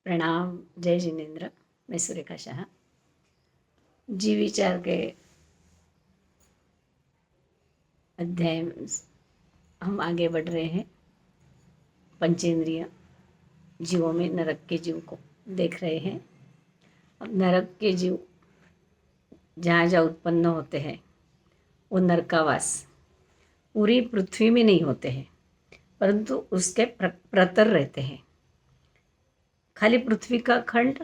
प्रणाम। जय जिनेन्द्र। मैं सुरेखा शाह। जीव विचार के अध्याय में हम आगे बढ़ रहे हैं। पंचेंद्रिय जीवों में नरक के जीव को देख रहे हैं। अब नरक के जीव जहाँ जहाँ उत्पन्न होते हैं वो नरकावास पूरी पृथ्वी में नहीं होते हैं, परंतु उसके प्रतर रहते हैं। खाली पृथ्वी का खंड,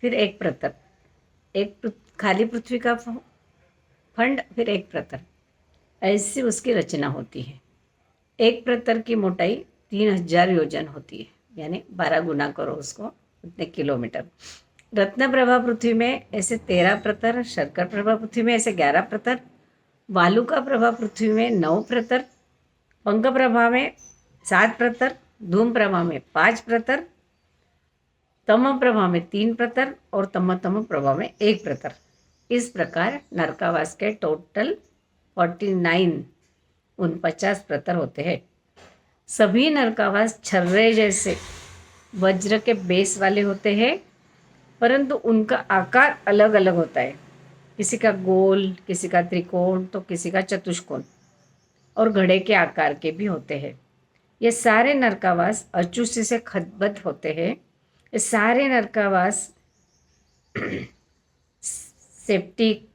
फिर एक प्रतर, खाली पृथ्वी का खंड, फिर एक प्रतर, ऐसी उसकी रचना होती है। एक प्रतर की मोटाई 3000 योजन होती है, यानी 12 गुना करो उसको, उतने किलोमीटर। रत्न प्रभा पृथ्वी में ऐसे 13 प्रतर, शर्कर प्रभा पृथ्वी में ऐसे 11 प्रतर, वालुका प्रभा पृथ्वी में 9 प्रतर, पंख प्रभा में 7 प्रतर, धूम प्रभा में 5 प्रतर, तम प्रभा में 3 प्रतर और तम प्रभा में 1 प्रतर। इस प्रकार नरकावास के टोटल 49 प्रतर होते हैं। सभी नरकावास छर्रे जैसे वज्र के बेस वाले होते हैं, परंतु उनका आकार अलग अलग होता है। किसी का गोल, किसी का त्रिकोण, तो किसी का चतुष्कोण, और घड़े के आकार के भी होते हैं। ये सारे नरकावास अचूसी से खतबद्ध होते हैं। ये सारे नरकावास सेप्टिक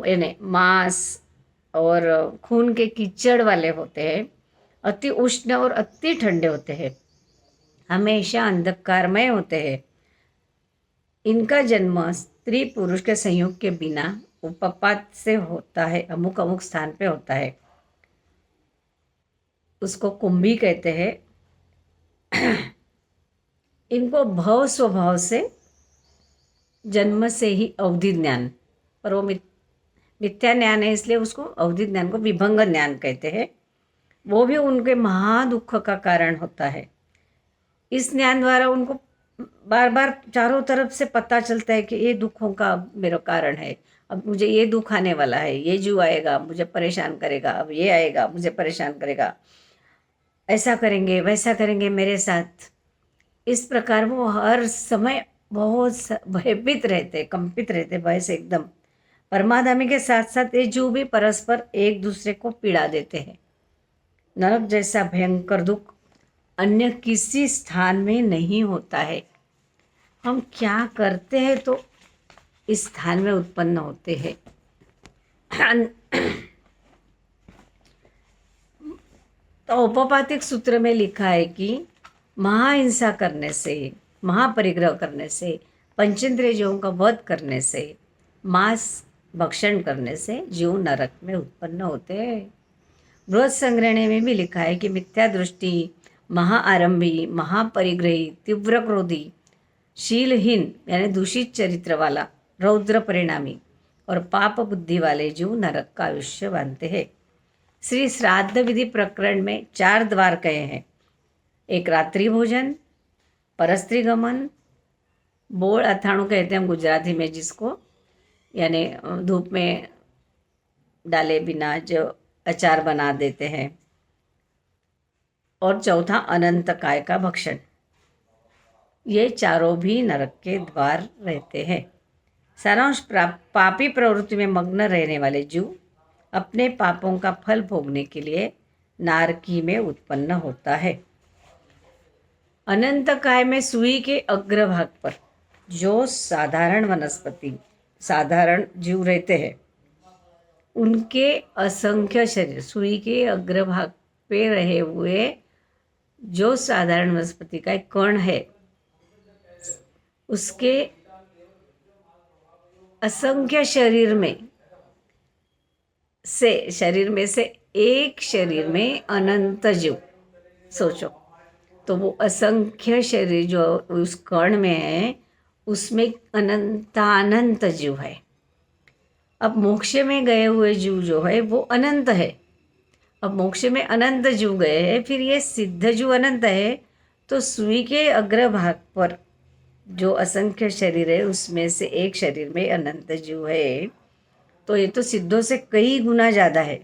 यानी मांस और खून के कीचड़ वाले होते हैं। अति उष्ण और अति ठंडे होते हैं, हमेशा अंधकारमय होते हैं। इनका जन्म स्त्री पुरुष के संयोग के बिना उपपात से होता है, अमुक अमुक स्थान पे होता है। उसको कुंभी कहते हैं। इनको भव स्वभाव से जन्म से ही अवधि ज्ञान, पर वो मिथ्या ज्ञान है, इसलिए उसको अवधि ज्ञान को विभंग ज्ञान कहते हैं। वो भी उनके महादुख का कारण होता है। इस ज्ञान द्वारा उनको बार बार चारों तरफ से पता चलता है कि ये दुखों का मेरा कारण है, अब मुझे ये दुख आने वाला है, ये जीव आएगा मुझे परेशान करेगा, अब ये आएगा मुझे परेशान करेगा, ऐसा करेंगे वैसा करेंगे मेरे साथ। इस प्रकार वो हर समय बहुत भयभीत रहते, कंपित रहते, भय से एकदम। परमाधामी के साथ साथ ये जीव भी परस्पर एक दूसरे को पीड़ा देते हैं। नरक जैसा भयंकर दुख अन्य किसी स्थान में नहीं होता है। हम क्या करते हैं तो इस स्थान में उत्पन्न होते हैं। तो औपपातिक सूत्र में लिखा है कि महाहिंसा करने से, महापरिग्रह करने से, पंचेंद्रिय जीवों का वध करने से, मांस भक्षण करने से जीव नरक में उत्पन्न होते हैं। बृहद संग्रहणे में भी लिखा है कि मिथ्या दृष्टि, महाआरंभी, महापरिग्रही, तीव्र क्रोधी, शीलहीन यानी दूषित चरित्र वाला, रौद्र परिणामी और पाप बुद्धि वाले जीव नरक का आयुष्य बांधते हैं। श्री श्राद्ध विधि प्रकरण में 4 द्वार कहे हैं। एक रात्रि भोजन, परस्त्री गमन, बोल अथाणु कहते हैं हम गुजराती में जिसको, यानी धूप में डाले बिना जो अचार बना देते हैं, और चौथा अनंत काय का भक्षण। ये चारों भी नरक के द्वार रहते हैं। सारांश, पापी प्रवृत्ति में मग्न रहने वाले जीव अपने पापों का फल भोगने के लिए नारकी में उत्पन्न होता है। अनंत काय में सुई के अग्रभाग पर जो साधारण वनस्पति, साधारण जीव रहते हैं, उनके असंख्य शरीर, सुई के अग्रभाग पे रहे हुए जो साधारण वनस्पति का एक कण है, उसके असंख्य शरीर में से एक शरीर में अनंत जीव। सोचो तो वो असंख्य शरीर जो उस कण में है, उसमें अनंत जीव है। अब मोक्ष में गए हुए जीव जो है वो अनंत है। अब मोक्ष में अनंत जीव गए हैं, फिर ये सिद्ध जीव अनंत है, तो सुई के अग्रभाग पर जो असंख्य शरीर है उसमें से एक शरीर में अनंत जीव है, तो ये तो सिद्धों से कई गुना ज़्यादा है।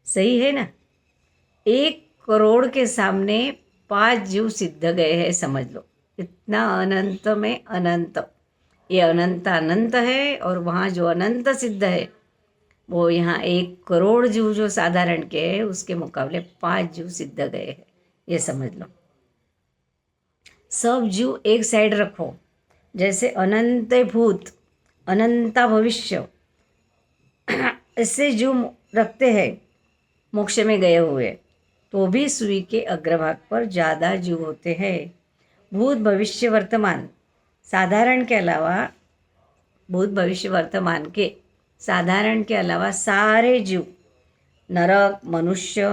सही है ना? 1 करोड़ के सामने 5 जीव सिद्ध गए हैं, समझ लो। इतना अनंत में अनंत, ये अनंत अनंत है, और वहाँ जो अनंत सिद्ध है वो यहाँ 1 करोड़ जीव जो साधारण के हैं उसके मुकाबले 5 जीव सिद्ध गए हैं, ये समझ लो। सब जीव एक साइड रखो, जैसे अनंत भूत अनंता भविष्य ऐसे जीव रखते हैं मोक्ष में गए हुए, तो भी सुई के अग्रभाग पर ज़्यादा जीव होते हैं। भूत भविष्य वर्तमान साधारण के अलावा, भूत भविष्य वर्तमान के साधारण के अलावा सारे जीव, नरक, मनुष्य,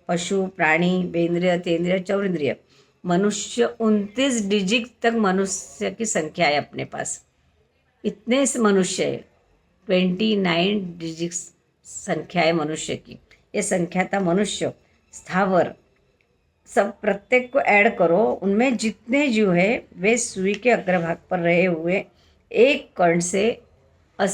पशु, प्राणी, बेंद्रिय, तेंद्रिय, चौरिंद्रिय, मनुष्य 29 डिजिट तक मनुष्य की संख्या है अपने पास। इतने से मनुष्य है, 29 डिजिट संख्या है मनुष्य की। ये संख्या था मनुष्य, स्थावर, सब प्रत्येक को ऐड करो, उनमें जितने जीव है वे सुई के अग्रभाग पर रहे हुए एक कण से